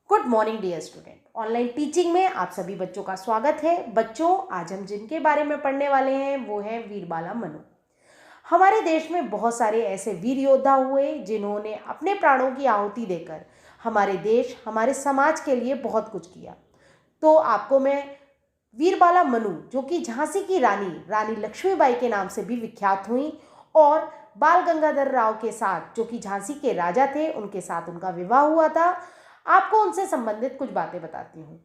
Good morning dear student. Online teaching में आप सभी बच्चों का स्वागत है। बच्चों, आज हम जिनके बारे में पढ़ने वाले हैं वो हैं वीरबाला मनु। हमारे देश में बहुत सारे ऐसे वीर योद्धा हुए जिन्होंने अपने प्राणों की आहुति देकर हमारे देश, हमारे समाज के लिए बहुत कुछ किया। तो आपको मैं वीरबाला मनु, जो कि झांसी की रानी लक्ष्मीबाई के नाम से भी विख्यात हुई, और बाल गंगाधर राव के साथ, जो कि झांसी के राजा थे, उनके साथ उनका विवाह हुआ था, आपको उनसे संबंधित कुछ बातें बताती हूँ।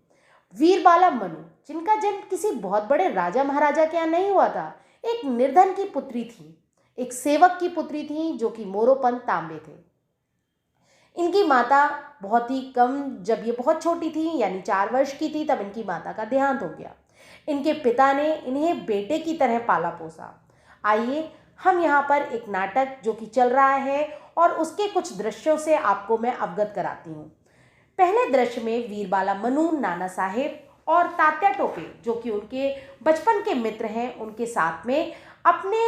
वीरबाला मनु, जिनका जन्म किसी बहुत बड़े राजा महाराजा के यहाँ नहीं हुआ था, एक निर्धन की पुत्री थी, एक सेवक की पुत्री थी, जो कि मोरोपंत तांबे थे। इनकी माता बहुत ही कम, जब ये बहुत छोटी थी यानी 4 वर्ष की थी, तब इनकी माता का देहांत हो गया। इनके पिता ने इन्हें बेटे की तरह पाला पोसा। आइए हम यहाँ पर एक नाटक जो कि चल रहा है और उसके कुछ दृश्यों से आपको मैं अवगत कराती हूँ। पहले दृश्य में वीरबाला मनु नाना साहेब और तात्या टोपे, जो कि उनके बचपन के मित्र हैं, उनके साथ में अपने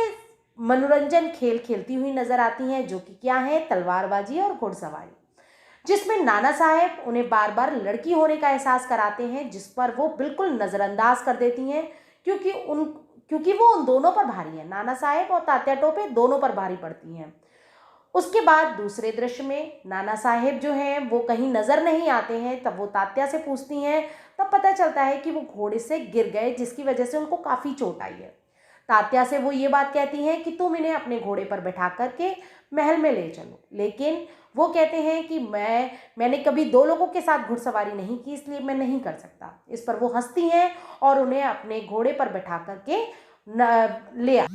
मनोरंजन खेल खेलती हुई नजर आती हैं, जो कि क्या है, तलवारबाजी और घुड़सवारी, जिसमें नाना साहेब उन्हें बार बार लड़की होने का एहसास कराते हैं, जिस पर वो बिल्कुल नज़रअंदाज कर देती हैं, क्योंकि वो उन दोनों पर भारी हैं। नाना साहेब और तात्या टोपे दोनों पर भारी पड़ती हैं। उसके बाद दूसरे दृश्य में नाना साहेब जो हैं वो कहीं नज़र नहीं आते हैं। तब वो तात्या से पूछती हैं, तब पता चलता है कि वो घोड़े से गिर गए, जिसकी वजह से उनको काफ़ी चोट आई है। तात्या से वो ये बात कहती हैं कि तुम इन्हें अपने घोड़े पर बैठा करके महल में ले चलो, लेकिन वो कहते हैं कि मैंने कभी 2 लोगों के साथ घुड़सवारी नहीं की, इसलिए मैं नहीं कर सकता। इस पर वो हंसती हैं और उन्हें अपने घोड़े पर बैठा करके ले आ।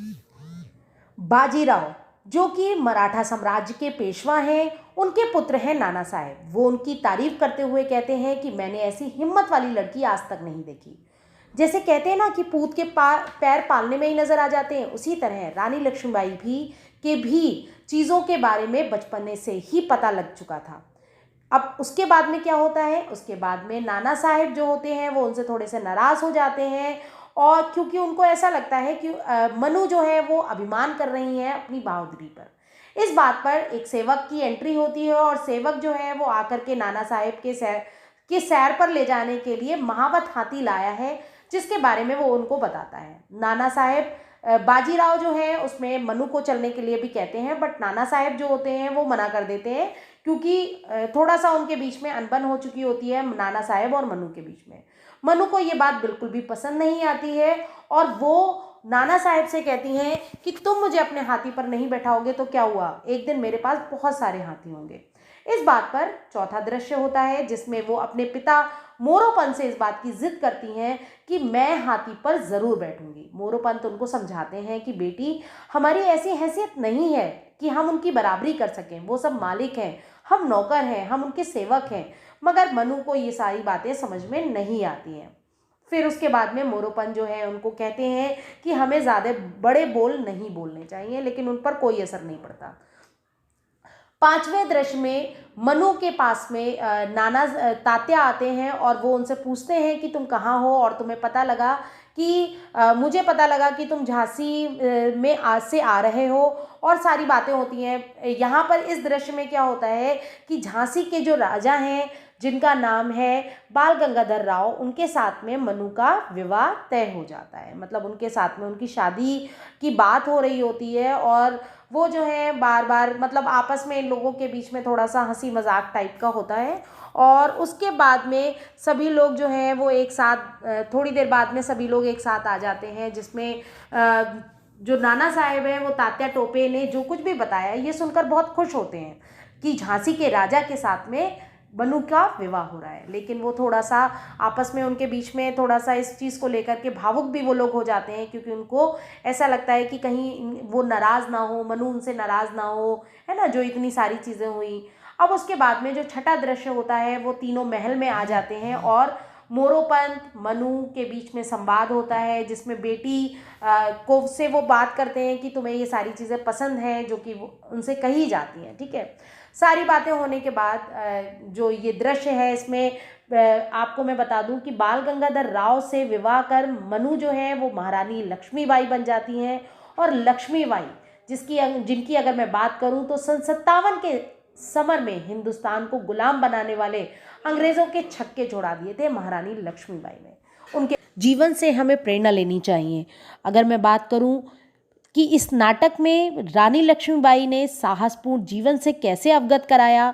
बाजीराव, जो कि मराठा साम्राज्य के पेशवा हैं, उनके पुत्र हैं नाना साहेब। वो उनकी तारीफ करते हुए कहते हैं कि मैंने ऐसी हिम्मत वाली लड़की आज तक नहीं देखी। जैसे कहते हैं ना कि पूत के पैर पालने में ही नजर आ जाते हैं, उसी तरह रानी लक्ष्मीबाई भी चीज़ों के बारे में बचपने से ही पता लग चुका था। अब उसके बाद में क्या होता है, उसके बाद में नाना साहेब जो होते हैं वो उनसे थोड़े से नाराज़ हो जाते हैं, और क्योंकि उनको ऐसा लगता है कि मनु जो है वो अभिमान कर रही हैं अपनी बहादुरी पर। इस बात पर एक सेवक की एंट्री होती है, और सेवक जो है वो आकर के नाना साहेब के सैर पर ले जाने के लिए महावत हाथी लाया है, जिसके बारे में वो उनको बताता है। नाना साहेब बाजीराव जो है उसमें मनु को चलने के लिए भी कहते हैं, बट नाना साहेब जो होते हैं वो मना कर देते हैं, क्योंकि थोड़ा सा उनके बीच में अनबन हो चुकी होती है नाना साहेब और मनु के बीच में। मनु को ये बात बिल्कुल भी पसंद नहीं आती है, और वो नाना साहेब से कहती हैं कि तुम मुझे अपने हाथी पर नहीं बैठाओगे तो क्या हुआ, एक दिन मेरे पास बहुत सारे हाथी होंगे। इस बात पर चौथा दृश्य होता है, जिसमें वो अपने पिता मोरोपंत से इस बात की जिद करती हैं कि मैं हाथी पर ज़रूर बैठूंगी। मोरोपंत उनको समझाते हैं कि बेटी, हमारी ऐसी हैसियत नहीं है कि हम उनकी बराबरी कर सकें, वो सब मालिक हैं, हम नौकर हैं, हम उनके सेवक हैं। मगर मनु को ये सारी बातें समझ में नहीं आती हैं। फिर उसके बाद में मोरोपंत जो है उनको कहते हैं कि हमें ज़्यादा बड़े बोल नहीं बोलने चाहिए, लेकिन उन पर कोई असर नहीं पड़ता। 5वें दृश्य में मनु के पास में तात्या आते हैं, और वो उनसे पूछते हैं कि तुम कहाँ हो, और तुम्हें पता लगा कि मुझे पता लगा कि तुम झांसी में आज से आ रहे हो, और सारी बातें होती हैं। यहाँ पर इस दृश्य में क्या होता है कि झांसी के जो राजा हैं, जिनका नाम है बाल गंगाधर राव, उनके साथ में मनु का विवाह तय हो जाता है। मतलब उनके साथ में उनकी शादी की बात हो रही होती है, और वो जो है बार बार, मतलब आपस में इन लोगों के बीच में थोड़ा सा हंसी मजाक टाइप का होता है। और उसके बाद में सभी लोग जो हैं वो एक साथ, थोड़ी देर बाद में सभी लोग एक साथ आ जाते हैं, जिसमें जो नाना साहेब हैं वो तात्या टोपे ने जो कुछ भी बताया ये सुनकर बहुत खुश होते हैं कि झांसी के राजा के साथ में मनु का विवाह हो रहा है। लेकिन वो थोड़ा सा आपस में, उनके बीच में थोड़ा सा इस चीज़ को लेकर के भावुक भी वो लोग हो जाते हैं, क्योंकि उनको ऐसा लगता है कि कहीं वो नाराज़ ना हो, मनु उनसे नाराज़ ना हो, है ना, जो इतनी सारी चीज़ें हुई। अब उसके बाद में जो छठा दृश्य होता है, वो तीनों महल में आ जाते हैं, और मोरोपंत मनु के बीच में संवाद होता है, जिसमें बेटी को से वो बात करते हैं कि तुम्हें ये सारी चीज़ें पसंद हैं, जो कि उनसे कही जाती हैं। ठीक है, सारी बातें होने के बाद जो ये दृश्य है, इसमें आपको मैं बता दूं कि बाल गंगाधर राव से विवाह कर मनु जो है वो महारानी लक्ष्मीबाई बन जाती हैं। और लक्ष्मीबाई जिनकी अगर मैं बात करूं तो सन 57 समर में हिंदुस्तान को गुलाम बनाने वाले अंग्रेज़ों के छक्के छोड़ा दिए थे महारानी लक्ष्मीबाई ने। उनके जीवन से हमें प्रेरणा लेनी चाहिए। अगर मैं बात करूं कि इस नाटक में रानी लक्ष्मीबाई ने साहसपूर्ण जीवन से कैसे अवगत कराया,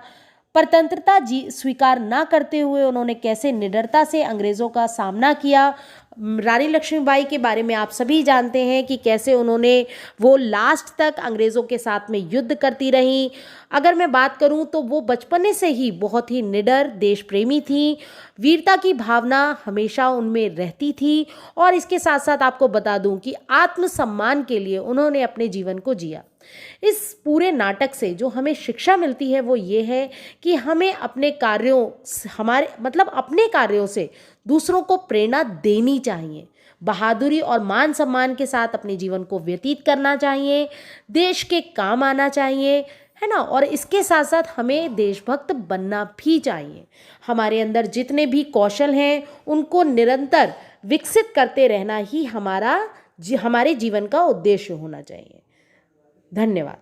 स्वतंत्रता स्वीकार ना करते हुए उन्होंने कैसे निडरता से अंग्रेज़ों का सामना किया। रानी लक्ष्मीबाई के बारे में आप सभी जानते हैं कि कैसे उन्होंने वो लास्ट तक अंग्रेज़ों के साथ में युद्ध करती रहीं। अगर मैं बात करूं तो वो बचपने से ही बहुत ही निडर देश प्रेमी थी, वीरता की भावना हमेशा उनमें रहती थी। और इसके साथ साथ आपको बता दूं कि आत्मसम्मान के लिए उन्होंने अपने जीवन को जिया। इस पूरे नाटक से जो हमें शिक्षा मिलती है वो ये है कि हमें अपने कार्यों अपने कार्यों से दूसरों को प्रेरणा देनी चाहिए, बहादुरी और मान सम्मान के साथ अपने जीवन को व्यतीत करना चाहिए, देश के काम आना चाहिए, है ना। और इसके साथ साथ हमें देशभक्त बनना भी चाहिए। हमारे अंदर जितने भी कौशल हैं उनको निरंतर विकसित करते रहना ही हमारे जीवन का उद्देश्य होना चाहिए। धन्यवाद।